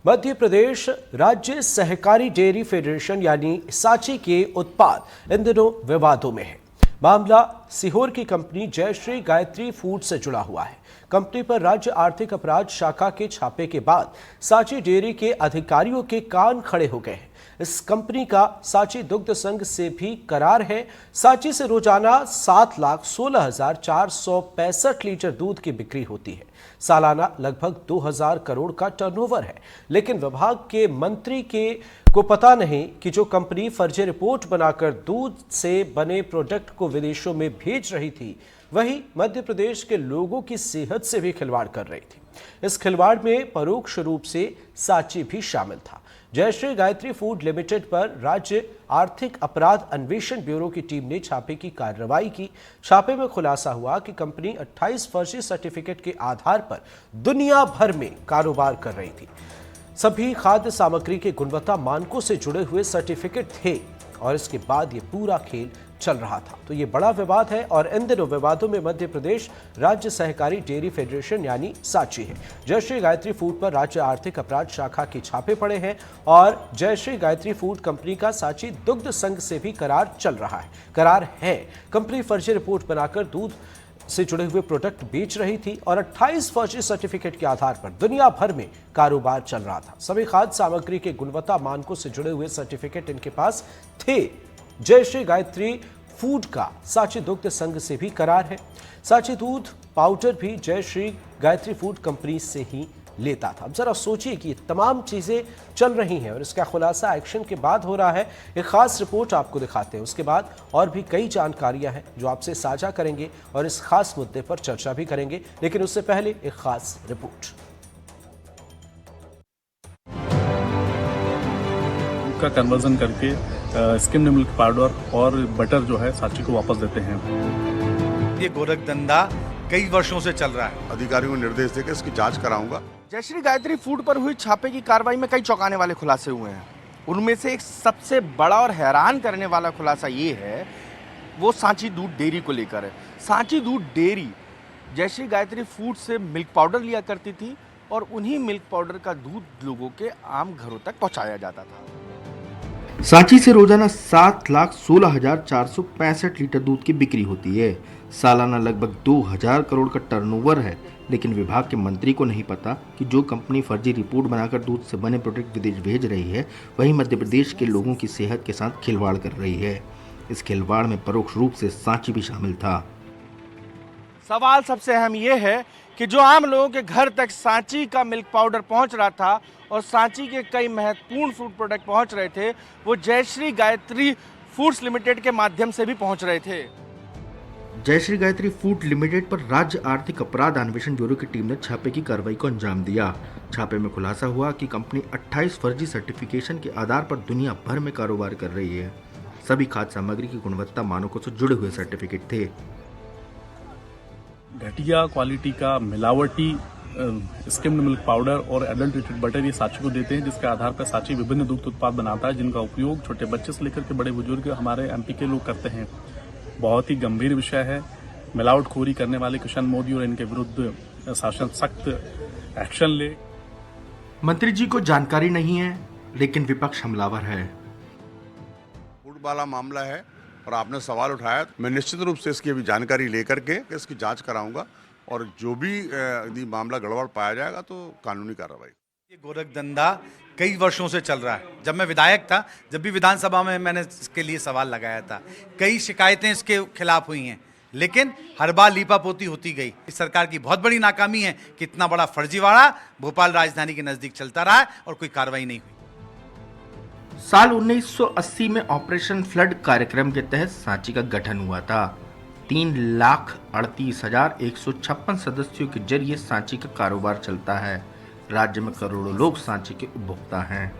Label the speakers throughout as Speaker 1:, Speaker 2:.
Speaker 1: मध्य प्रदेश राज्य सहकारी dairy federation यानी सांची के उत्पाद इन दिनों विवादों में है। मामला सीहोर की कंपनी जयश्री गायत्री फूड से जुड़ा हुआ है। कंपनी पर राज्य आर्थिक अपराध शाखा के छापे के बाद सांची डेयरी के अधिकारियों के कान खड़े हो गए हैं। इस कंपनी का सांची दुग्ध संघ से भी करार है। सांची से रोजाना 7,16,465 लीटर दूध की बिक्री होती है। सालाना लगभग 2,000 करोड़ का टर्नओवर है। लेकिन विभाग के मंत्री को पता नहीं कि जो कंपनी फर्जी रिपोर्ट बनाकर दूध से बने प्रोडक्ट को विदेशों में भेज रही थी, वही मध्य प्रदेश के लोगों की सेहत से भी खिलवाड़ कर रही थी। इस खिलवाड़ में परोक्ष रूप से सांची भी शामिल था। जयश्री गायत्री फूड लिमिटेड पर राज्य आर्थिक अपराध अन्वेषण ब्यूरो की टीम ने छापे की कार्रवाई की। छापे में खुलासा हुआ कि कंपनी 28 फर्जी सर्टिफिकेट के आधार पर दुनिया भर में कारोबार कर रही थी। सभी खाद्य सामग्री के गुणवत्ता मानकों से जुड़े हुए सर्टिफिकेट थे और इसके बाद ये पूरा खेल चल रहा था। तो ये बड़ा विवाद है और इन दिनों विवादों में मध्य प्रदेश राज्य सहकारी डेयरी फेडरेशन यानी सांची है। जयश्री गायत्री फूड पर राज्य आर्थिक अपराध शाखा के छापे पड़े हैं और जयश्री गायत्री फूड कंपनी का सांची दुग्ध संघ से भी करार चल रहा है। करार है कंपनी फर्जी रिपोर्ट बनाकर दूध से जुड़े हुए प्रोडक्ट बेच रही थी और 28 फर्जी सर्टिफिकेट के आधार पर दुनिया भर में कारोबार चल रहा था। सभी खाद्य सामग्री के गुणवत्ता मानकों से जुड़े हुए सर्टिफिकेट इनके पास थे। जयश्री गायत्री फूड का सांची दुग्ध संघ से भी करार है। सांची दूध पाउडर भी जयश्री गायत्री फूड कंपनी से ही लेता था। अब जरा सोचिए कि तमाम चीजें चल रही हैं और इसका खुलासा एक्शन के बाद हो रहा है। एक खास रिपोर्ट आपको दिखाते हैं, उसके बाद और भी कई जानकारियां हैं जो आपसे साझा करेंगे और इस खास मुद्दे पर चर्चा भी करेंगे। लेकिन उससे पहले एक खास रिपोर्ट।
Speaker 2: का कन्वर्जन करके स्किम्ड मिल्क पाउडर और बटर जो है सांची को वापस देते हैं।
Speaker 3: ये गोरख धंधा कई वर्षों से चल रहा है।
Speaker 4: अधिकारियों को निर्देश देकर इसकी जांच कराऊंगा।
Speaker 5: जयश्री गायत्री फूड पर हुई छापे की कार्रवाई में कई चौंकाने वाले खुलासे हुए हैं। उनमें से एक सबसे बड़ा और हैरान करने वाला खुलासा ये है, वो सांची दूध डेयरी को लेकर है। सांची दूध डेयरी जयश्री गायत्री फूड से मिल्क पाउडर लिया करती थी और उन्हीं मिल्क पाउडर का दूध लोगों के आम घरों तक पहुंचाया जाता था।
Speaker 6: सांची से रोजाना 7,16,465 लीटर दूध की बिक्री होती है। सालाना लगभग 2,000 करोड़ का टर्नओवर है। लेकिन विभाग के मंत्री को नहीं पता कि जो कंपनी फर्जी रिपोर्ट बनाकर दूध से बने प्रोडक्ट विदेश भेज रही है, वही मध्य प्रदेश के लोगों की सेहत के साथ खिलवाड़ कर रही है। इस खिलवाड़ में परोक्ष रूप से सांची भी शामिल था।
Speaker 5: सवाल सबसे अहम ये है कि जो आम लोगों के घर तक सांची का मिल्क पाउडर पहुंच रहा था और सांची के कई महत्वपूर्ण फूड प्रोडक्ट पहुंच रहे थे, वो जयश्री गायत्री फूड्स लिमिटेड के माध्यम से भी पहुंच रहे थे।
Speaker 6: जयश्री गायत्री फूड लिमिटेड पर राज्य आर्थिक अपराध अन्वेषण ब्यूरो की टीम ने छापे की कार्रवाई को अंजाम दिया। छापे में खुलासा हुआ कि कंपनी 28 फर्जी सर्टिफिकेशन के आधार पर दुनिया भर में कारोबार कर रही है। सभी खाद्य सामग्री की गुणवत्ता मानकों से जुड़े हुए सर्टिफिकेट थे।
Speaker 2: घटिया क्वालिटी का मिलावटी स्किम्ड मिल्क पाउडर और एडल्ट्रेटेड बटर ये सांची को देते हैं, जिसके आधार पर सांची विभिन्न दुग्ध उत्पाद बनाता है, जिनका उपयोग छोटे बच्चे से लेकर के बड़े बुजुर्ग हमारे एमपी के लोग करते हैं। बहुत ही गंभीर विषय है। मिलावटखोरी करने वाले किशन मोदी और इनके विरुद्ध शासन सख्त एक्शन ले।
Speaker 6: मंत्री जी को जानकारी नहीं है, लेकिन विपक्ष हमलावर है।
Speaker 4: फूड वाला मामला है और आपने सवाल उठाया, मैं निश्चित रूप से इसकी अभी जानकारी लेकर के इसकी जांच कराऊंगा और जो भी यदि मामला गड़बड़ पाया जाएगा तो कानूनी कार्रवाई।
Speaker 3: ये गोरख धंधा कई वर्षों से चल रहा है। जब मैं विधायक था, जब भी विधानसभा में मैंने इसके लिए सवाल लगाया था, कई शिकायतें इसके खिलाफ हुई हैं, लेकिन हर बार लीपापोती होती गई। इस सरकार की बहुत बड़ी नाकामी है कि इतना बड़ा फर्जीवाड़ा भोपाल राजधानी के नजदीक चलता रहा है और कोई कार्रवाई नहीं हुई।
Speaker 6: साल 1980 में ऑपरेशन फ्लड कार्यक्रम के तहत सांची का गठन हुआ था। 3,38,156 सदस्यों के जरिए सांची का कारोबार चलता है। राज्य में करोड़ों लोग सांची के उपभोक्ता हैं।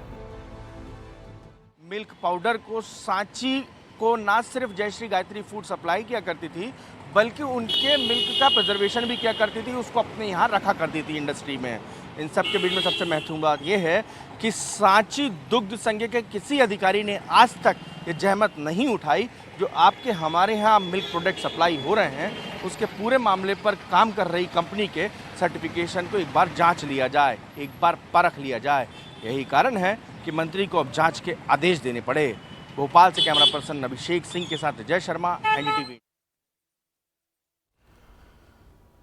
Speaker 5: मिल्क पाउडर को सांची को ना सिर्फ जयश्री गायत्री फूड सप्लाई किया करती थी, बल्कि उनके मिल्क का प्रिजर्वेशन भी किया करती थी, उसको अपने यहाँ रखा करती थी इंडस्ट्री में। इन सब के बीच में सबसे महत्वपूर्ण बात यह है कि सांची दुग्ध संघ के किसी अधिकारी ने आज तक ये जहमत नहीं उठाई जो आपके हमारे यहाँ मिल्क प्रोडक्ट सप्लाई हो रहे हैं, उसके पूरे मामले पर काम कर रही कंपनी के सर्टिफिकेशन को एक बार जांच लिया जाए, एक बार परख लिया जाए यही कारण है कि मंत्री को अब जांच के आदेश देने पड़े। भोपाल से कैमरा पर्सन अभिषेक सिंह के साथ जय शर्मा, एनडीटीवी।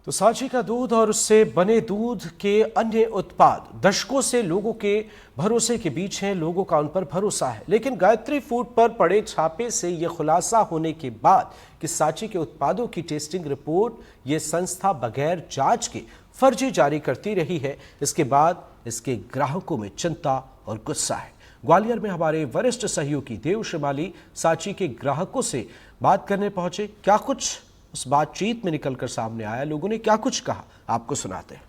Speaker 1: तो सांची का दूध और उससे बने दूध के अन्य उत्पाद दशकों से लोगों के भरोसे के बीच हैं। लोगों का उन पर भरोसा है, लेकिन गायत्री फूड पर पड़े छापे से यह खुलासा होने के बाद कि सांची के उत्पादों की टेस्टिंग रिपोर्ट ये संस्था बगैर जांच के फर्जी जारी करती रही है, इसके बाद इसके ग्राहकों में चिंता और गुस्सा है। ग्वालियर में हमारे वरिष्ठ सहयोगी देव श्रीमाली सांची के ग्राहकों से बात करने पहुंचे। क्या कुछ उस बातचीत में निकलकर सामने आया, लोगों ने क्या कुछ कहा, आपको सुनाते हैं।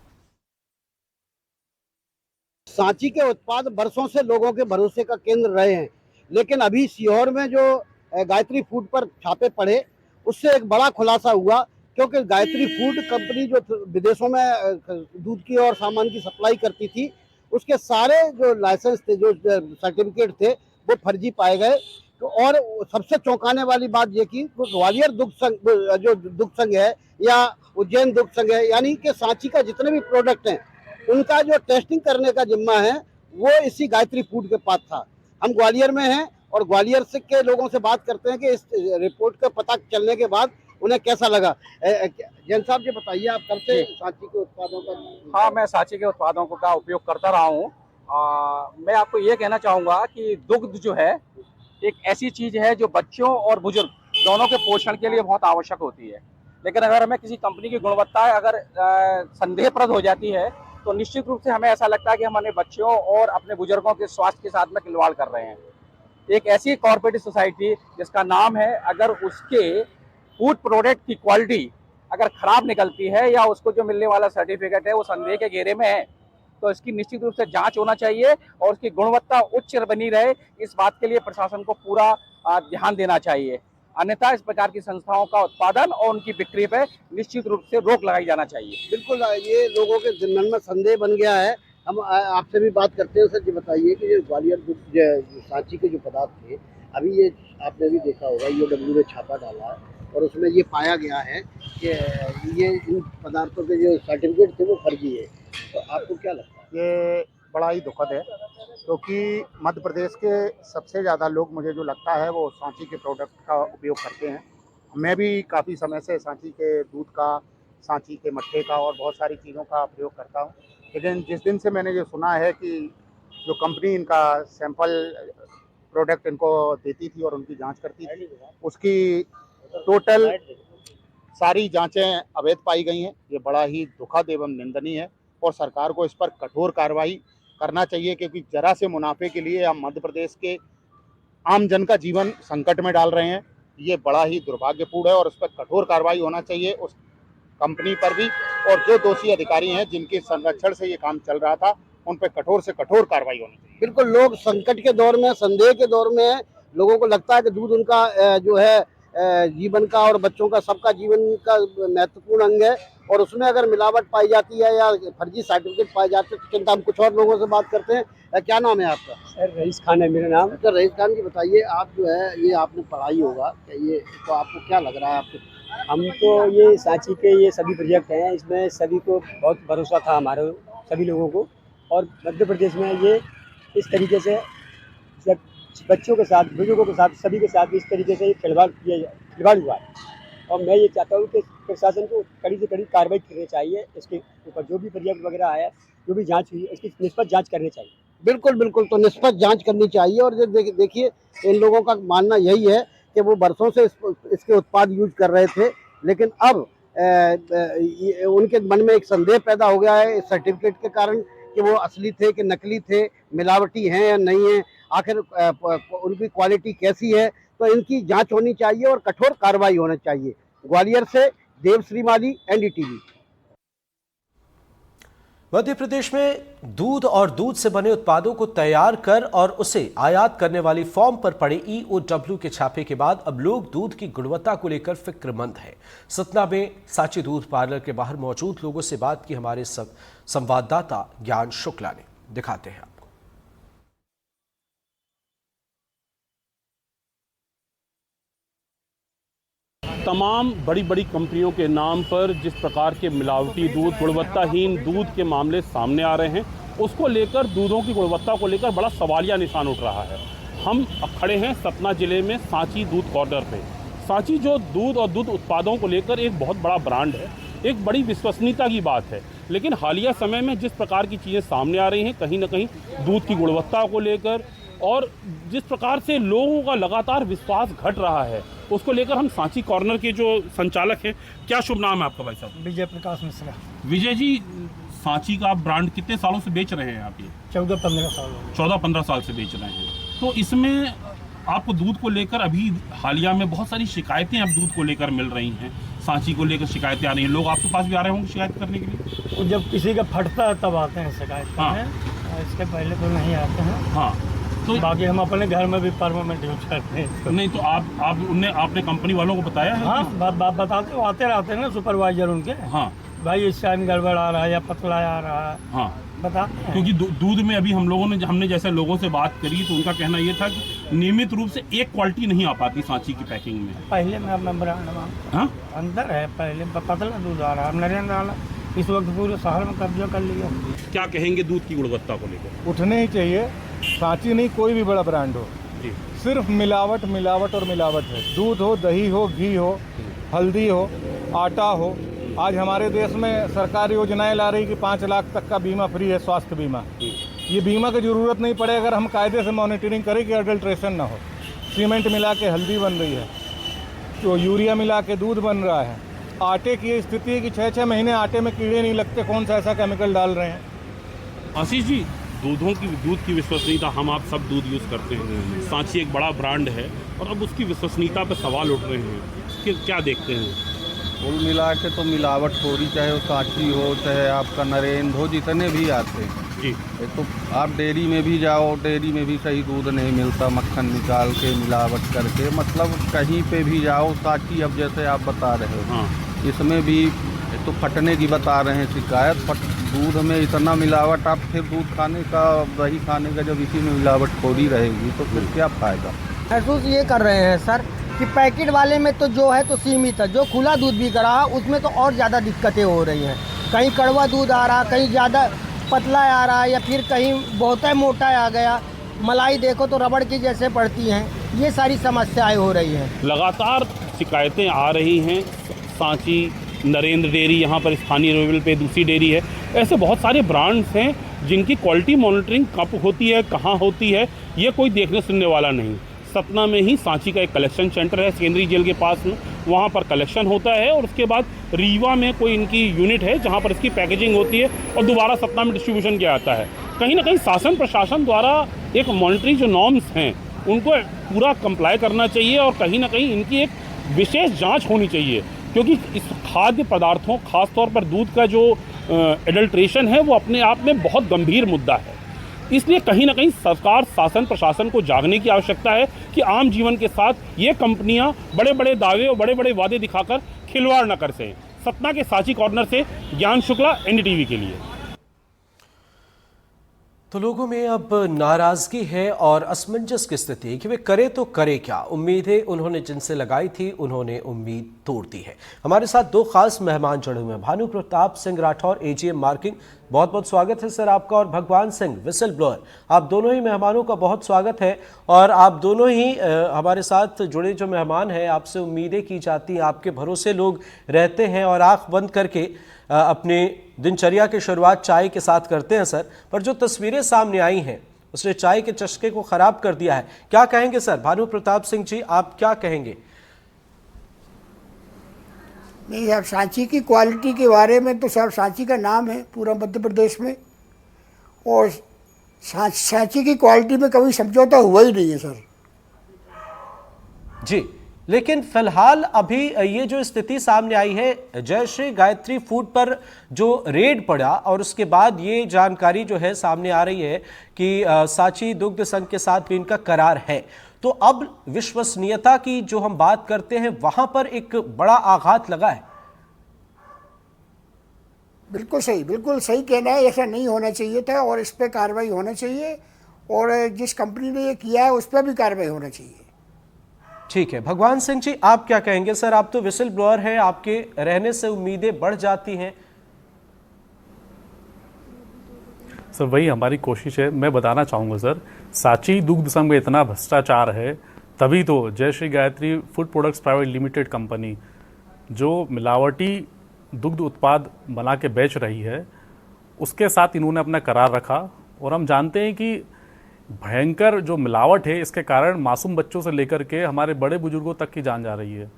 Speaker 7: सांची के उत्पाद बरसों से लोगों के भरोसे का केंद्र रहे हैं, लेकिन अभी सीहोर में जो गायत्री फूड पर छापे पड़े उससे एक बड़ा खुलासा हुआ, क्योंकि गायत्री फूड कंपनी जो विदेशों में दूध की और सामान की सप्लाई करती थी, उसके सारे जो लाइसेंस थे, जो सर्टिफिकेट थे, वो फर्जी पाए गए। तो और सबसे चौंकाने वाली बात ये कि ग्वालियर दुग्ध संघ, जो दुग्ध संघ है या उज्जैन दुग्ध संघ है, यानी कि सांची का जितने भी प्रोडक्ट हैं उनका जो टेस्टिंग करने का जिम्मा है वो इसी गायत्री फूड के पास था। हम ग्वालियर में हैं और ग्वालियर से के लोगों से बात करते हैं कि इस रिपोर्ट का पता चलने के बाद उन्हें कैसा लगा। जैन साहब जी बताइए, आप कब से सांची के उत्पादों का?
Speaker 8: हाँ, मैं सांची के उत्पादों का उपयोग करता रहा हूँ। मैं आपको ये कहना चाहूँगा कि दुग्ध जो है एक ऐसी चीज़ है जो बच्चों और बुजुर्ग दोनों के पोषण के लिए बहुत आवश्यक होती है, लेकिन अगर हमें किसी कंपनी की गुणवत्ता अगर संदेहप्रद हो जाती है तो निश्चित रूप से हमें ऐसा लगता है कि हम अपने बच्चों और अपने बुजुर्गों के स्वास्थ्य के साथ में खिलवाड़ कर रहे हैं। एक ऐसी कॉर्पोरेट सोसाइटी जिसका नाम है, अगर उसके फूड प्रोडक्ट की क्वालिटी अगर खराब निकलती है या उसको जो मिलने वाला सर्टिफिकेट है वो संदेह के घेरे में है, तो इसकी निश्चित रूप से जांच होना चाहिए और उसकी गुणवत्ता उच्च बनी रहे, इस बात के लिए प्रशासन को पूरा ध्यान देना चाहिए। अन्यथा इस प्रकार की संस्थाओं का उत्पादन और उनकी बिक्री पर निश्चित रूप से रोक लगाई जाना चाहिए।
Speaker 7: बिल्कुल, ये लोगों के मन में संदेह बन गया है। हम आपसे भी बात करते हैं। सर जी बताइए कि जो ग्वालियर सांची के जो पदार्थ थे, अभी ये आपने भी देखा होगा, ईओडब्ल्यू ने छापा डाला है और उसमें ये पाया गया है कि ये इन पदार्थों के जो सर्टिफिकेट थे वो फर्जी है, तो आपको क्या लगता है?
Speaker 9: ये बड़ा ही दुखद है, क्योंकि मध्य प्रदेश के सबसे ज़्यादा लोग, मुझे जो लगता है, वो सांची के प्रोडक्ट का उपयोग करते हैं। मैं भी काफ़ी समय से सांची के दूध का, सांची के मट्ठे का और बहुत सारी चीज़ों का प्रयोग करता हूँ, लेकिन जिस दिन से मैंने ये सुना है कि जो कंपनी इनका सैंपल प्रोडक्ट इनको देती थी और उनकी जांच करती थी, उसकी टोटल सारी जांचें अवैध पाई गई हैं, ये बड़ा ही दुखद एवं निंदनीय है और सरकार को इस पर कठोर कार्रवाई करना चाहिए, क्योंकि जरा से मुनाफे के लिए हम मध्य प्रदेश के आम जन का जीवन संकट में डाल रहे हैं। ये बड़ा ही दुर्भाग्यपूर्ण है और उस पर कठोर कार्रवाई होना चाहिए, उस कंपनी पर भी, और जो दोषी अधिकारी हैं जिनके संरक्षण से ये काम चल रहा था उन पर कठोर से कठोर कार्रवाई होनी चाहिए।
Speaker 7: बिल्कुल, लोग संकट के दौर में, संदेह के दौर में है, लोगों को लगता है कि दूध उनका जो है जीवन का और बच्चों का, सबका जीवन का महत्वपूर्ण अंग है, और उसमें अगर मिलावट पाई जाती है या फर्जी सर्टिफिकेट पाए जाते हैं तो चिंता। हम कुछ और लोगों से बात करते हैं। क्या नाम है आपका?
Speaker 10: सर रईस खान है मेरा नाम।
Speaker 7: सर रईस खान जी बताइए, आप जो है ये आपने पढ़ाई होगा, ये तो आपको क्या लग रहा है? आपके
Speaker 10: हम तो ये सांची के ये सभी प्रोजेक्ट हैं, इसमें सभी को बहुत भरोसा था, हमारे सभी लोगों को, और मध्य प्रदेश में ये इस तरीके से बच्चों के साथ, बुजुर्गों के साथ, सभी के साथ इस तरीके से खिलवाड़ हुआ है। और मैं ये चाहता हूँ कि प्रशासन को कड़ी से कड़ी कार्रवाई करनी चाहिए। इसके ऊपर जो भी प्रोजेक्ट वगैरह आया, जो भी जांच हुई, इसकी निष्पक्ष जांच करनी चाहिए।
Speaker 7: बिल्कुल बिल्कुल, तो निष्पक्ष जांच करनी चाहिए। और जो देखिए, इन लोगों का मानना यही है कि वो बरसों से इसके उत्पाद यूज कर रहे थे, लेकिन अब उनके मन में एक संदेह पैदा हो गया है इस सर्टिफिकेट के कारण कि वो असली थे कि नकली थे, मिलावटी हैं या नहीं है, आखिर उनकी क्वालिटी कैसी है। तो इनकी जांच होनी चाहिए और कठोर कार्रवाई होना चाहिए। ग्वालियर से देव श्रीमाली, एनडीटीवी।
Speaker 1: मध्य प्रदेश में दूध और दूध से बने उत्पादों को तैयार कर और उसे आयात करने वाली फॉर्म पर पड़े ईओडब्ल्यू के छापे के बाद अब लोग दूध की गुणवत्ता को लेकर फिक्रमंद हैं। सतना में सांची दूध पार्लर के बाहर मौजूद लोगों से बात की हमारे संवाददाता ज्ञान शुक्ला ने। दिखाते हैं आपको।
Speaker 11: तमाम बड़ी बड़ी कंपनियों के नाम पर जिस प्रकार के मिलावटी दूध, गुणवत्ताहीन दूध के मामले सामने आ रहे हैं, उसको लेकर, दूधों की गुणवत्ता को लेकर बड़ा सवालिया निशान उठ रहा है। हम खड़े हैं सतना जिले में सांची दूध कॉर्नर पे। सांची जो दूध और दूध उत्पादों को लेकर एक बहुत बड़ा ब्रांड है, एक बड़ी विश्वसनीयता की बात है। लेकिन हालिया समय में जिस प्रकार की चीज़ें सामने आ रही हैं, कहीं ना कहीं दूध की गुणवत्ता को लेकर और जिस प्रकार से लोगों का लगातार विश्वास घट रहा है, उसको लेकर हम सांची कॉर्नर के जो संचालक हैं, क्या शुभ नाम है आपका भाई साहब?
Speaker 10: विजय प्रकाश मिश्रा।
Speaker 11: विजय जी, सांची का ब्रांड कितने सालों से बेच रहे हैं आप? ये
Speaker 10: 14-15 साल।
Speaker 11: 14-15 साल से बेच रहे हैं। तो इसमें आपको दूध को लेकर अभी हालिया में बहुत सारी शिकायतें अब दूध को लेकर मिल रही हैं, सांची को लेकर शिकायतें आ रही हैं। लोग आपके पास भी आ रहे होंगे शिकायत करने के लिए?
Speaker 10: तो जब किसी का फटता है तब आते हैं शिकायत करने। इसके पहले तो नहीं आते हैं।
Speaker 11: हाँ, तो
Speaker 10: बाकी हम अपने घर में भी परमानेंट यूज करते हैं।
Speaker 11: नहीं तो आपने कंपनी वालों को बताया है?
Speaker 10: हाँ, बात बताते हो, आते रहते हैं ना सुपरवाइजर उनके।
Speaker 11: हाँ
Speaker 10: भाई इस टाइम गड़बड़ आ रहा है या पतला आ रहा है।
Speaker 11: हाँ,
Speaker 10: बताते हैं।
Speaker 11: क्योंकि दूध में अभी हमने जैसे लोगों से बात करी तो उनका कहना ये था कि नियमित रूप से एक क्वालिटी नहीं आ पाती सांची की पैकिंग में।
Speaker 10: पहले में ब्रांड
Speaker 11: हाँ
Speaker 10: अंदर है, पहले पतला दूध आ रहा है। नरेंद्र आला इस वक्त पूरे शहर में कब्जा कर लिया।
Speaker 11: क्या कहेंगे दूध की गुणवत्ता को लेकर?
Speaker 12: उठने ही चाहिए। सांची नहीं, कोई भी बड़ा ब्रांड हो, सिर्फ मिलावट मिलावट और मिलावट है। दूध हो, दही हो, घी हो, हल्दी हो, आटा हो। आज हमारे देश में सरकार योजनाएं ला रही कि 5 लाख तक का बीमा फ्री है, स्वास्थ्य बीमा। ये बीमा की ज़रूरत नहीं पड़े अगर हम कायदे से मॉनिटरिंग करें कि अडल्ट्रेशन ना हो। सीमेंट मिला के हल्दी बन रही है, तो यूरिया मिला के दूध बन रहा है। आटे की स्थिति है कि 6-6 महीने आटे में कीड़े नहीं लगते, कौन सा ऐसा केमिकल डाल रहे हैं।
Speaker 11: आशीष जी, दूध की विश्वसनीयता, हम आप सब दूध यूज़ करते हैं, सांची एक बड़ा ब्रांड है और अब उसकी विश्वसनीयता पर सवाल उठ रहे हैं कि क्या देखते हैं?
Speaker 13: कुल मिला के तो मिलावट हो रही, चाहे वो सांची हो, चाहे आपका नरेंद्र हो, जितने भी आते हैं
Speaker 11: जी।
Speaker 13: तो आप डेयरी में भी जाओ, डेयरी में भी सही दूध नहीं मिलता, मक्खन निकाल के मिलावट करके। मतलब कहीं पे भी जाओ, सांची अब जैसे आप बता रहे हो, इसमें भी तो फटने की बता रहे हैं शिकायत। दूध में इतना मिलावट, आप फिर दूध खाने का, दही खाने का जब इसी में मिलावट खोरी रहेगी तो फिर क्या फ़ायदा।
Speaker 10: महसूस ये कर रहे हैं सर कि पैकेट वाले में तो जो है तो सीमित है, जो खुला दूध बिक रहा है उसमें तो और ज़्यादा दिक्कतें हो रही हैं। कहीं कड़वा दूध आ रहा, कहीं ज़्यादा पतला आ रहा है, या फिर कहीं बहुत मोटा आ गया। मलाई देखो तो रबड़ की जैसे पड़ती हैं। ये सारी समस्याएं हो रही हैं।
Speaker 11: लगातार शिकायतें आ रही हैं। सांची, नरेंद्र डेयरी, यहाँ पर स्थानीय लेवल पे दूसरी डेयरी है। ऐसे बहुत सारे ब्रांड्स हैं जिनकी क्वालिटी मॉनिटरिंग कब होती है, कहाँ होती है, ये कोई देखने सुनने वाला नहीं। सतना में ही सांची का एक कलेक्शन सेंटर है, केंद्रीय जेल के पास में, वहाँ पर कलेक्शन होता है और उसके बाद रीवा में कोई इनकी यूनिट है जहाँ पर इसकी पैकेजिंग होती है और दोबारा सतना में डिस्ट्रीब्यूशन किया जाता है। कहीं ना कहीं शासन प्रशासन द्वारा एक मॉनिटरिंग जो नॉर्म्स हैं उनको पूरा कंप्लाई करना चाहिए और कहीं ना कहीं इनकी एक विशेष जाँच होनी चाहिए, क्योंकि इस खाद्य पदार्थों, खासतौर पर दूध का जो एडल्ट्रेशन है वो अपने आप में बहुत गंभीर मुद्दा है। इसलिए कहीं ना कहीं सरकार, शासन प्रशासन को जागने की आवश्यकता है कि आम जीवन के साथ ये कंपनियां बड़े बड़े दावे और बड़े बड़े वादे दिखाकर खिलवाड़ न कर सकें। सतना के सांची कॉर्नर से ज्ञान शुक्ला, एनडीटीवी के लिए।
Speaker 1: तो लोगों में अब नाराजगी है और असमंजस की स्थिति कि वे करे तो करे क्या। उम्मीदें उन्होंने जिनसे लगाई थी, उन्होंने उम्मीद तोड़ दी है। हमारे साथ दो खास मेहमान जुड़े हुए हैं। भानु प्रताप सिंह राठौर, एजीएम मार्किंग, बहुत बहुत स्वागत है सर आपका। और भगवान सिंह, विसल ब्लोअर, आप दोनों ही मेहमानों का बहुत स्वागत है। और आप दोनों ही हमारे साथ जुड़े जो मेहमान हैं, आपसे उम्मीदें की जाती हैं, आपके भरोसे लोग रहते हैं और आंख बंद करके अपने दिनचर्या की शुरुआत चाय के साथ करते हैं सर। पर जो तस्वीरें सामने आई हैं उसने चाय के चस्के को खराब कर दिया है। क्या कहेंगे सर? भानु प्रताप सिंह जी, आप क्या कहेंगे?
Speaker 14: नहीं, अब सांची की क्वालिटी के बारे में तो सब सांची का नाम है पूरा मध्य प्रदेश में, और सांची की क्वालिटी में कभी समझौता हुआ ही नहीं है सर
Speaker 1: जी। लेकिन फिलहाल अभी ये जो स्थिति सामने आई है, जयश्री गायत्री फूड पर जो रेड पड़ा और उसके बाद ये जानकारी जो है सामने आ रही है कि सांची दुग्ध संघ के साथ भी इनका करार है, तो अब विश्वसनीयता की जो हम बात करते हैं वहां पर एक बड़ा आघात लगा है।
Speaker 14: बिल्कुल सही कहना है। ऐसा नहीं होना चाहिए था और इस पर कार्रवाई होना चाहिए, और जिस कंपनी ने ये किया है उस पर भी कार्रवाई होना चाहिए।
Speaker 1: ठीक है, भगवान सिंह जी, आप क्या कहेंगे? सर, आप तो विसल ब्लोअर हैं, आपके रहने से उम्मीदें बढ़ जाती हैं।
Speaker 2: सर वही हमारी कोशिश है। मैं बताना चाहूँगा सर, सांची दुग्ध संघ में इतना भ्रष्टाचार है, तभी तो जय Shri Gayatri food products private limited company जो मिलावटी दुग्ध उत्पाद बना के बेच रही है, उसके साथ इन्होंने अपना करार रखा। और हम जानते हैं कि भयंकर जो मिलावट है, इसके कारण मासूम बच्चों से लेकर के हमारे बड़े बुजुर्गों तक की जान जा रही है।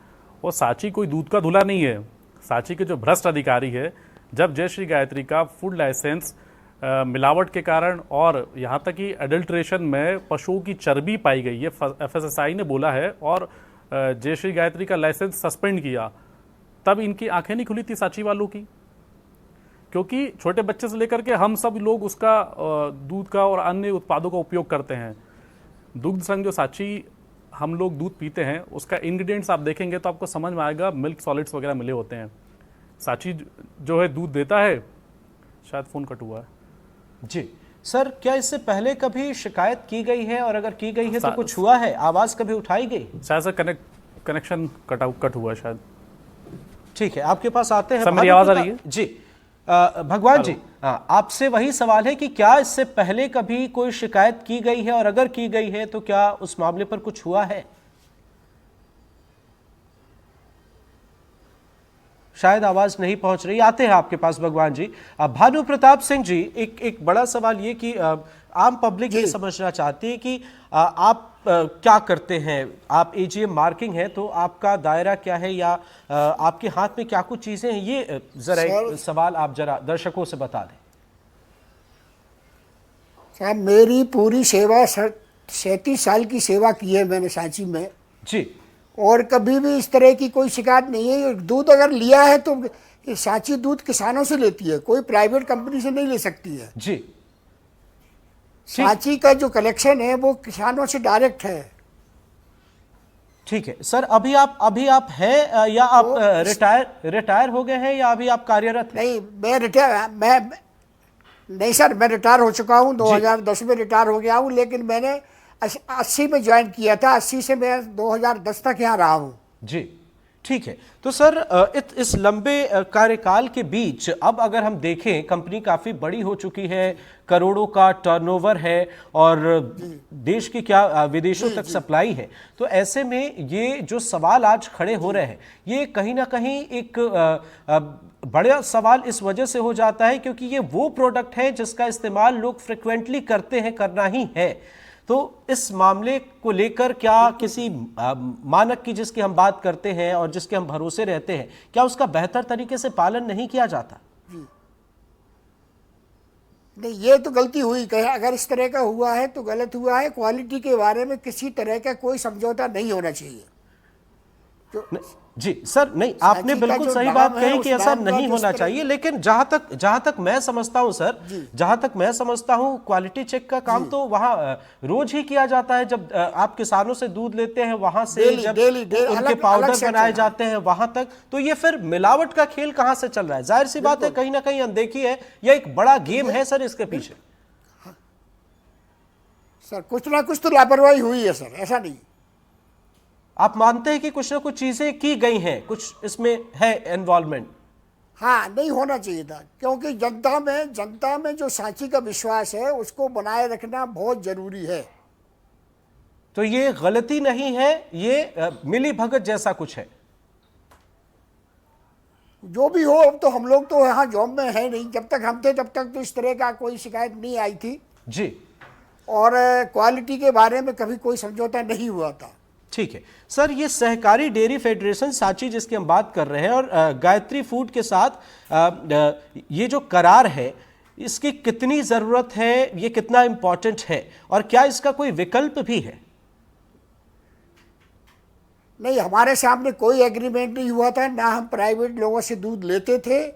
Speaker 2: और सांची कोई दूध का धुला नहीं है। सांची के जो भ्रष्ट अधिकारी है, जब जय श्री गायत्री का फूड लाइसेंस मिलावट के कारण और यहाँ तक कि एडल्ट्रेशन में पशुओं की चर्बी पाई गई है, FSSAI ने बोला है, और जय श्री गायत्री का लाइसेंस सस्पेंड किया, तब इनकी आंखें नहीं खुली थी सांची वालों की। क्योंकि छोटे बच्चे से लेकर के हम सब लोग उसका दूध का और अन्य उत्पादों का उपयोग करते हैं। दुग्ध संघ जो सांची हम लोग दूध पीते हैं, उसका इंग्रेडिएंट्स आप देखेंगे तो आपको समझ में आएगा, मिल्क सॉलिड्स वगैरह मिले होते हैं। सांची जो है दूध देता है। शायद फ़ोन कट हुआ है
Speaker 1: जी। सर, क्या इससे पहले कभी शिकायत की गई है, और अगर की गई है तो कुछ हुआ है? आवाज़ कभी उठाई गई?
Speaker 2: शायद सर कनेक्शन कट हुआ है शायद।
Speaker 1: ठीक है, आपके पास आते हैं।
Speaker 2: सर मेरी आवाज़ आ रही है?
Speaker 1: जी। भगवान जी, आपसे वही सवाल है कि क्या इससे पहले कभी कोई शिकायत की गई है, और अगर की गई है तो क्या उस मामले पर कुछ हुआ है? शायद आवाज नहीं पहुंच रही। आते हैं आपके पास भगवान जी। भानु प्रताप सिंह जी, एक बड़ा सवाल ये कि आम पब्लिक ये समझना चाहती है कि आप क्या करते हैं। आप AGM मार्किंग है, तो आपका दायरा क्या है, या आपके हाथ में क्या कुछ चीजें हैं, ये जरा एक सवाल आप जरा दर्शकों से बता दें।
Speaker 14: साहब, मेरी पूरी सेवा 37 साल की सेवा की है मैंने सांची में
Speaker 1: जी,
Speaker 14: और कभी भी इस तरह की कोई शिकायत नहीं है। दूध अगर लिया है तो सांची दूध किसानों से लेती है, कोई प्राइवेट कंपनी से नहीं ले सकती है
Speaker 1: जी।
Speaker 14: सांची का जो कलेक्शन है वो किसानों से डायरेक्ट है।
Speaker 1: ठीक है सर, अभी आप हैं या आप रिटायर हो गए हैं, या अभी आप कार्यरत हैं?
Speaker 14: नहीं, नहीं सर, मैं रिटायर हो चुका हूँ। 2010 में रिटायर हो गया हूँ, लेकिन मैंने 80 में ज्वाइन किया था। 80 से मैं 2010 तक यहाँ रहा हूँ
Speaker 1: जी। ठीक है, तो सर इस लंबे कार्यकाल के बीच अब अगर हम देखें, कंपनी काफ़ी बड़ी हो चुकी है, करोड़ों का टर्नओवर है, और देश की क्या विदेशों तक सप्लाई है। तो ऐसे में ये जो सवाल आज खड़े हो रहे हैं, ये कहीं ना कहीं एक बड़ा सवाल इस वजह से हो जाता है क्योंकि ये वो प्रोडक्ट है जिसका इस्तेमाल लोग फ्रिक्वेंटली करते हैं, करना ही है। तो इस मामले को लेकर क्या किसी मानक की जिसकी हम बात करते हैं और जिसके हम भरोसे रहते हैं, क्या उसका बेहतर तरीके से पालन नहीं किया जाता?
Speaker 14: नहीं, ये तो गलती हुई। अगर इस तरह का हुआ है तो गलत हुआ है। क्वालिटी के बारे में किसी तरह का कोई समझौता नहीं होना चाहिए।
Speaker 1: जी सर, नहीं, आपने बिल्कुल सही बात कही कि ऐसा नहीं होना चाहिए, लेकिन जहां तक मैं समझता हूं सर, जहां तक मैं समझता हूं, क्वालिटी चेक का काम तो वहां रोज ही किया जाता है। जब आप किसानों से दूध लेते हैं, वहां से जब उनके पाउडर बनाए जाते हैं वहां तक, तो ये फिर मिलावट का खेल कहां से चल रहा है? जाहिर सी बात है, कहीं ना कहीं अनदेखी है, यह एक बड़ा गेम है सर इसके पीछे।
Speaker 14: सर कुछ ना कुछ तो लापरवाही हुई है सर, ऐसा नहीं।
Speaker 1: आप मानते हैं कि कुछ ना कुछ चीजें की गई हैं, कुछ इसमें है इन्वॉल्वमेंट?
Speaker 14: हाँ, नहीं होना चाहिए था, क्योंकि जनता में जो सांची का विश्वास है उसको बनाए रखना बहुत जरूरी है।
Speaker 1: तो ये गलती नहीं है, ये मिली भगत जैसा कुछ है।
Speaker 14: जो भी हो, तो हम लोग तो यहाँ जॉब में है नहीं। जब तक हम थे तब तक तो इस तरह का कोई शिकायत नहीं आई थी
Speaker 1: जी,
Speaker 14: और क्वालिटी के बारे में कभी कोई समझौता नहीं हुआ था।
Speaker 1: ठीक है सर, ये सहकारी डेयरी फेडरेशन सांची जिसकी हम बात कर रहे हैं, और गायत्री फूड के साथ ये जो करार है, इसकी कितनी ज़रूरत है, ये कितना इम्पोर्टेंट है, और क्या इसका कोई विकल्प भी है?
Speaker 14: नहीं, हमारे सामने कोई एग्रीमेंट नहीं हुआ था, ना हम प्राइवेट लोगों से दूध लेते थे,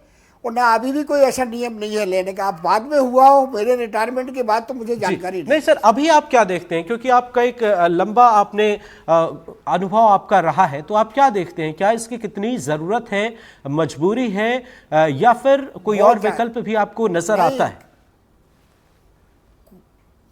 Speaker 14: और ना अभी भी कोई ऐसा नियम नहीं है लेने का। आप बाद में हुआ हो, मेरे रिटायरमेंट के बाद तो मुझे जानकारी
Speaker 1: नहीं सर, अभी आप क्या देखते हैं, क्योंकि आपका एक लंबा आपने अनुभव आपका रहा है, तो आप क्या देखते हैं, क्या इसकी कितनी ज़रूरत है, मजबूरी है, या फिर कोई और विकल्प भी आपको नजर आता है?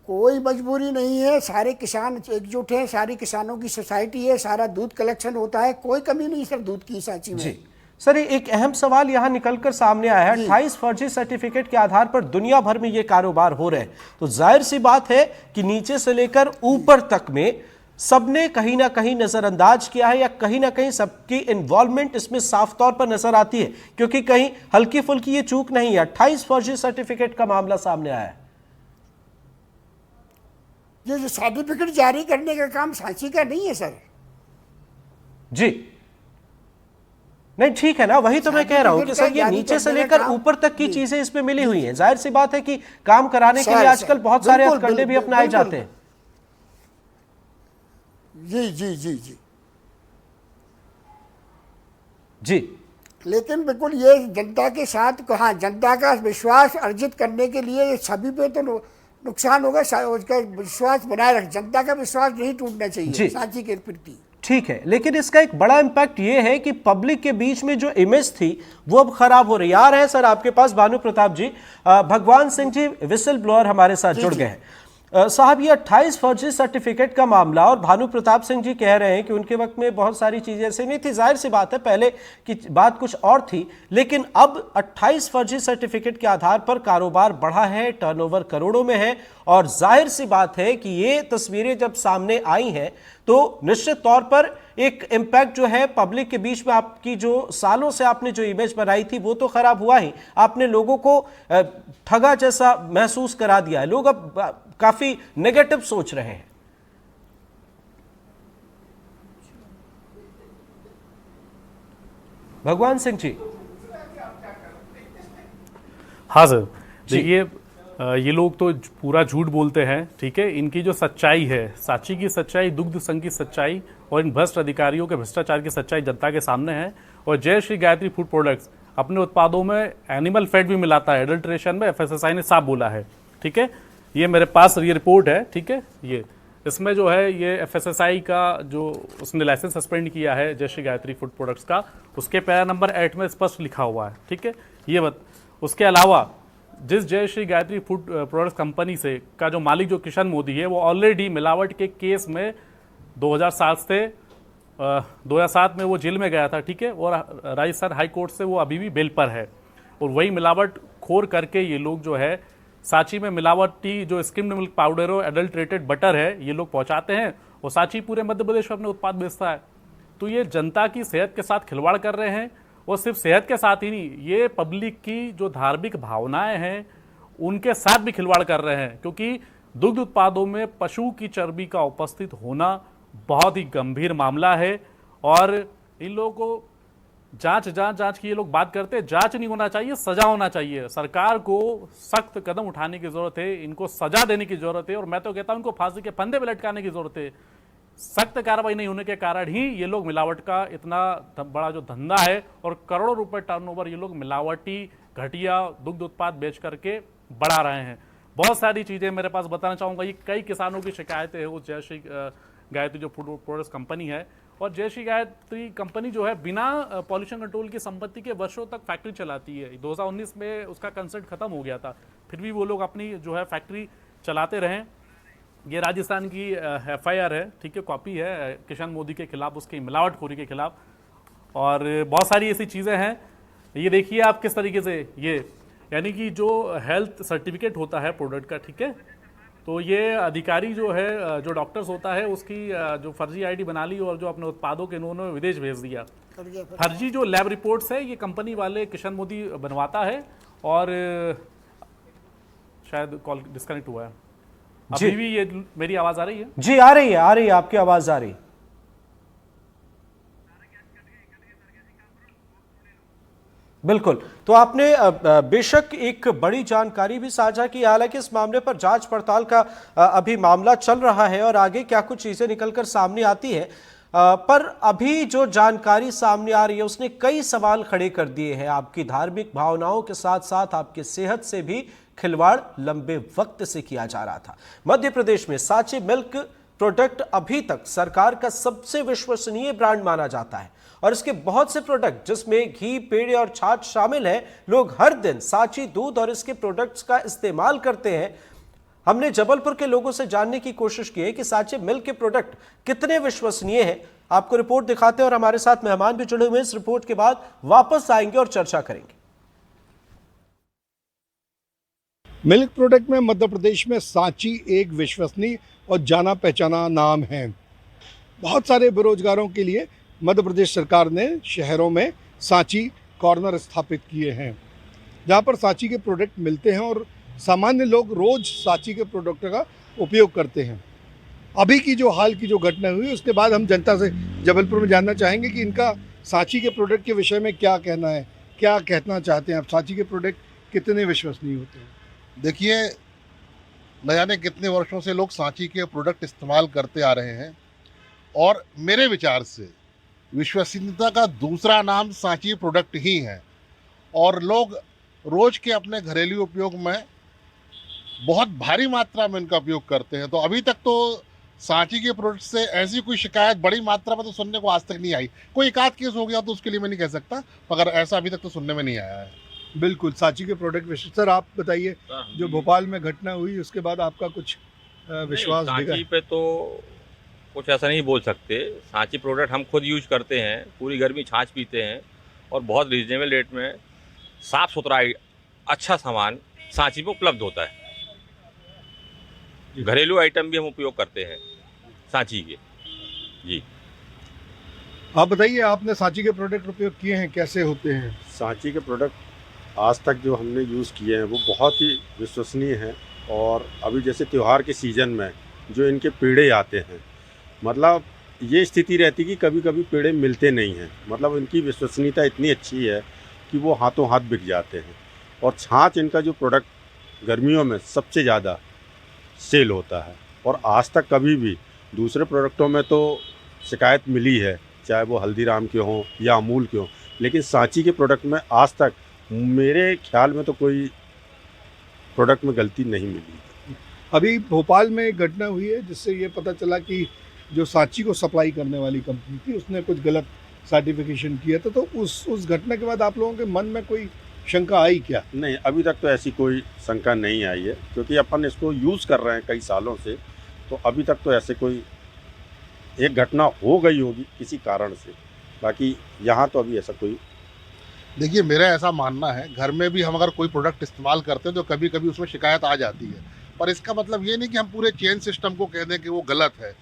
Speaker 14: कोई मजबूरी नहीं है, सारे किसान एकजुट हैं, सारी किसानों की सोसाइटी है, सारा दूध कलेक्शन होता है, कोई कमी नहीं सर दूध की सांची में।
Speaker 1: जी सर एक अहम सवाल यहां निकलकर सामने आया है, 28 फर्जी सर्टिफिकेट के आधार पर दुनिया भर में ये कारोबार हो रहे हैं, तो जाहिर सी बात है कि नीचे से लेकर ऊपर तक में सबने कहीं ना कहीं नजरअंदाज किया है, या कहीं ना कहीं सबकी इन्वॉल्वमेंट इसमें साफ तौर पर नजर आती है, क्योंकि कहीं हल्की फुल्की ये चूक नहीं है। 28 फर्जी सर्टिफिकेट का मामला सामने आया है।
Speaker 14: ये जो सर्टिफिकेट जारी करने का काम सांची का नहीं है सर
Speaker 1: जी। नहीं ठीक है ना, वही तो मैं कह रहा हूं कि सर ये नीचे से लेकर ऊपर तक की चीजें इसमें मिली हुई हैं। जाहिर सी बात है कि काम कराने के लिए आजकल बहुत सारे हथकंडे भी अपनाए जाते हैं।
Speaker 14: जी जी जी जी
Speaker 1: जी,
Speaker 14: लेकिन बिल्कुल ये जनता के साथ कहा, जनता का विश्वास अर्जित करने के लिए सभी पे तो नुकसान होगा, उसका विश्वास बनाए रख, जनता का विश्वास नहीं टूटना चाहिए सांची के प्रति।
Speaker 1: ठीक है, लेकिन इसका एक बड़ा इंपैक्ट ये है कि पब्लिक के बीच में जो इमेज थी वो अब खराब हो रही है। आ रहे हैं सर आपके पास भानु प्रताप जी, भगवान सिंह जी विसल ब्लोअर हमारे साथ जुड़ गए हैं। साहब ये 28 फर्जी सर्टिफिकेट का मामला, और भानु प्रताप सिंह जी कह रहे हैं कि उनके वक्त में बहुत सारी चीजें ऐसे नहीं थी। जाहिर सी बात है पहले की बात कुछ और थी, लेकिन अब 28 फर्जी सर्टिफिकेट के आधार पर कारोबार बढ़ा है, टर्नओवर करोड़ों में है, और जाहिर सी बात है कि ये तस्वीरें जब सामने आई हैं तो निश्चित तौर पर एक इम्पैक्ट जो है पब्लिक के बीच में, आपकी जो सालों से आपने जो इमेज बनाई थी वो तो खराब हुआ ही, आपने लोगों को ठगा जैसा महसूस करा दिया है। लोग अब काफी नेगेटिव सोच रहे हैं। भगवान सिंह जी।
Speaker 2: हाँ सर, देखिए ये लोग तो पूरा झूठ बोलते हैं, ठीक है। इनकी जो सच्चाई है, सांची की सच्चाई, दुग्ध संघ की सच्चाई और इन भ्रष्ट अधिकारियों के भ्रष्टाचार की सच्चाई जनता के सामने है। और जय श्री गायत्री फूड प्रोडक्ट्स अपने उत्पादों में एनिमल फैट भी मिलाता है, एडल्ट्रेशन में FSSAI ने साफ बोला है, ठीक है। ये मेरे पास ये रिपोर्ट है, ठीक है। ये इसमें जो है ये FSSAI का जो उसने लाइसेंस सस्पेंड किया है जय श्री गायत्री फूड प्रोडक्ट्स का, उसके पैरा नंबर 8 में स्पष्ट लिखा हुआ है, ठीक है। ये उसके अलावा जिस जय Shri Gayatri food products company से का जो मालिक जो किशन मोदी है, वो ऑलरेडी मिलावट के केस में 2007 में वो जेल में गया था, ठीक है। और राजस्थान हाई कोर्ट से वो अभी भी बेल पर है। और वही मिलावट खोर करके ये लोग जो है सांची में मिलावटी जो स्किम्ड मिल्क पाउडर और एडल्ट्रेटेड बटर है ये लोग पहुंचाते हैं, और सांची पूरे मध्य प्रदेश में अपने उत्पाद बेचता है। तो ये जनता की सेहत के साथ खिलवाड़ कर रहे हैं, और सिर्फ सेहत के साथ ही नहीं, ये पब्लिक की जो धार्मिक भावनाएं हैं उनके साथ भी खिलवाड़ कर रहे हैं। क्योंकि दुग्ध उत्पादों में पशु की चर्बी का उपस्थित होना बहुत ही गंभीर मामला है, और इन लोगों को जांच की ये लोग बात करते हैं। जांच नहीं होना चाहिए, सजा होना चाहिए। सरकार को सख्त कदम उठाने की जरूरत है, इनको सजा देने की जरूरत है, और मैं तो कहता हूं इनको फांसी के फंदे पे लटकाने की जरूरत है। सख्त कार्रवाई नहीं होने के कारण ही ये लोग मिलावट का इतना बड़ा जो धंधा है और करोड़ों रुपए टर्नओवर ये लोग मिलावटी घटिया दुग्ध उत्पाद बेच करके बढ़ा रहे हैं। बहुत सारी चीजें मेरे पास बताना चाहूंगा। ये कई किसानों की शिकायतें हैं उस जय श्री गायत्री जो फूड प्रोडक्ट्स कंपनी है, और जय श्री गायत्री कंपनी जो है बिना पॉल्यूशन कंट्रोल की संपत्ति के वर्षों तक फैक्ट्री चलाती है। 2019 में उसका कंसेंट खत्म हो गया था, फिर भी वो लोग अपनी जो है फैक्ट्री चलाते रहे। ये राजस्थान की FIR है, ठीक है, कॉपी है किशन मोदी के खिलाफ, उसकी मिलावटखोरी के खिलाफ, और बहुत सारी ऐसी चीज़ें हैं। ये देखिए आप किस तरीके से ये यानी कि जो हेल्थ सर्टिफिकेट होता है प्रोडक्ट का, ठीक है, तो ये अधिकारी जो है जो डॉक्टर्स होता है उसकी जो फर्जी ID बना ली और जो अपने उत्पादों के उन्होंने विदेश भेज दिया। फर्जी जो लैब रिपोर्ट्स है ये कंपनी वाले किशन मोदी बनवाता है, और शायद कॉल डिस्कनेक्ट हुआ है। अभी भी ये मेरी आवाज आ रही है?
Speaker 1: जी आ रही है आपकी आवाज आ रही। बिल्कुल, तो आपने बेशक एक बड़ी जानकारी भी साझा की। हालांकि इस मामले पर जांच पड़ताल का अभी मामला चल रहा है और आगे क्या कुछ चीजें निकलकर सामने आती है, पर अभी जो जानकारी सामने आ रही है उसने कई सवाल खड़े कर दिए हैं। आपकी धार्मिक भावनाओं के साथ साथ आपकी सेहत से भी खिलवाड़ लंबे वक्त से किया जा रहा था। मध्य प्रदेश में सांची मिल्क प्रोडक्ट अभी तक सरकार का सबसे विश्वसनीय ब्रांड माना जाता है, और इसके बहुत से प्रोडक्ट जिसमें घी, पेड़े और छाछ शामिल है, लोग हर दिन सांची दूध और इसके प्रोडक्ट्स का इस्तेमाल करते हैं। हमने जबलपुर के लोगों से जानने की कोशिश की है कि सांची मिल्क के प्रोडक्ट कितने विश्वसनीय हैं। आपको रिपोर्ट दिखाते हैं और हमारे साथ मेहमान भी जुड़े हुए हैं। इस रिपोर्ट के बाद वापस आएंगे और चर्चा करेंगे।
Speaker 12: मिल्क प्रोडक्ट में मध्य प्रदेश में सांची एक विश्वसनीय और जाना पहचाना नाम है। बहुत सारे बेरोजगारों के लिए मध्य प्रदेश सरकार ने शहरों में सांची कॉर्नर स्थापित किए हैं, जहां पर सांची के प्रोडक्ट मिलते हैं और सामान्य लोग रोज सांची के प्रोडक्ट का उपयोग करते हैं। अभी की जो हाल की जो घटना हुई उसके बाद हम जनता से जबलपुर में जानना चाहेंगे कि इनका सांची के प्रोडक्ट के विषय में क्या कहना है, क्या कहना चाहते हैं आप। सांची के प्रोडक्ट कितने विश्वसनीय होते हैं?
Speaker 15: देखिए, न जाने कितने वर्षों से लोग सांची के प्रोडक्ट इस्तेमाल करते आ रहे हैं और मेरे विचार से विश्वसनीयता का दूसरा नाम सांची प्रोडक्ट ही है और लोग रोज के अपने घरेलू उपयोग में बहुत भारी मात्रा में इनका उपयोग करते हैं। तो अभी तक तो सांची के प्रोडक्ट से ऐसी कोई शिकायत बड़ी मात्रा में तो सुनने को आज तक नहीं आई। कोई एक आध केस हो गया तो उसके लिए मैं नहीं कह सकता, मगर ऐसा अभी तक तो सुनने में नहीं आया है।
Speaker 12: बिल्कुल, सांची के प्रोडक्ट विशेष। सर आप बताइए, जो भोपाल में घटना हुई उसके बाद आपका कुछ विश्वास दिखा?
Speaker 16: सांची पे तो कुछ ऐसा नहीं बोल सकते। सांची प्रोडक्ट हम खुद यूज करते हैं, पूरी गर्मी छाछ पीते हैं और बहुत रीजनेबल रेट में साफ़ सुथरा अच्छा सामान सांची में उपलब्ध होता है। घरेलू आइटम भी हम उपयोग करते हैं सांची के। जी,
Speaker 12: आप बताइए, आपने सांची के प्रोडक्ट उपयोग किए हैं, कैसे होते हैं?
Speaker 17: सांची के प्रोडक्ट आज तक जो हमने यूज़ किए हैं वो बहुत ही विश्वसनीय हैं। और अभी जैसे त्यौहार के सीज़न में जो इनके पेड़े आते हैं, मतलब ये स्थिति रहती कि कभी कभी पेड़े मिलते नहीं हैं, मतलब इनकी विश्वसनीयता इतनी अच्छी है कि वो हाथों हाथ बिक जाते हैं। और छाछ इनका जो प्रोडक्ट गर्मियों में सबसे ज़्यादा सेल होता है और आज तक कभी भी दूसरे प्रोडक्टों में तो शिकायत मिली है, चाहे वो हल्दीराम के हों या अमूल के हों, लेकिन सांची के प्रोडक्ट में आज तक मेरे ख्याल में तो कोई प्रोडक्ट में गलती नहीं मिली।
Speaker 12: अभी भोपाल में एक घटना हुई है जिससे ये पता चला कि जो सांची को सप्लाई करने वाली कंपनी थी उसने कुछ गलत सर्टिफिकेशन किया था। तो उस घटना के बाद आप लोगों के मन में कोई शंका आई क्या?
Speaker 17: नहीं, अभी तक तो ऐसी कोई शंका नहीं आई है, क्योंकि अपन इसको यूज़ कर रहे हैं कई सालों से। तो अभी तक तो ऐसे कोई एक घटना हो गई होगी किसी कारण से, बाकी यहाँ तो अभी ऐसा कोई।
Speaker 15: देखिए, मेरा ऐसा मानना है, घर में भी हम अगर कोई प्रोडक्ट इस्तेमाल करते हैं तो कभी कभी उसमें शिकायत आ जाती है, पर इसका मतलब ये नहीं कि हम पूरे चेन सिस्टम को कह दें कि वो गलत है।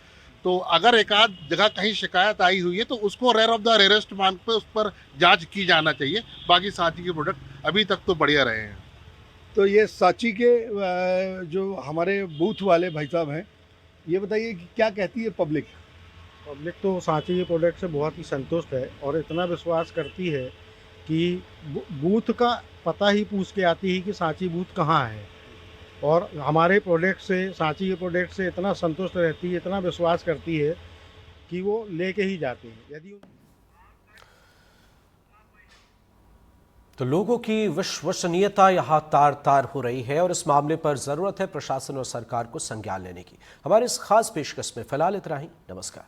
Speaker 15: तो अगर एक आध जगह कहीं शिकायत आई हुई है तो उसको रेयर ऑफ द रेयरेस्ट मान पे उस पर जांच की जाना चाहिए। बाकी सांची के प्रोडक्ट अभी तक तो बढ़िया रहे हैं।
Speaker 12: तो ये सांची के जो हमारे बूथ वाले भाई साहब हैं, ये बताइए कि क्या कहती है पब्लिक?
Speaker 18: पब्लिक तो सांची के प्रोडक्ट से बहुत ही संतुष्ट है और इतना विश्वास करती है कि बूथ का पता ही पूछ के आती है कि सांची बूथ कहाँ है। और हमारे प्रोडक्ट से, सांची के प्रोडक्ट से इतना संतुष्ट रहती है, इतना विश्वास करती है कि वो लेके ही जाती है। यदि
Speaker 1: तो लोगों की विश्वसनीयता यहां तार तार हो रही है और इस मामले पर जरूरत है प्रशासन और सरकार को संज्ञान लेने की। हमारे इस खास पेशकश में फिलहाल इतना ही। नमस्कार।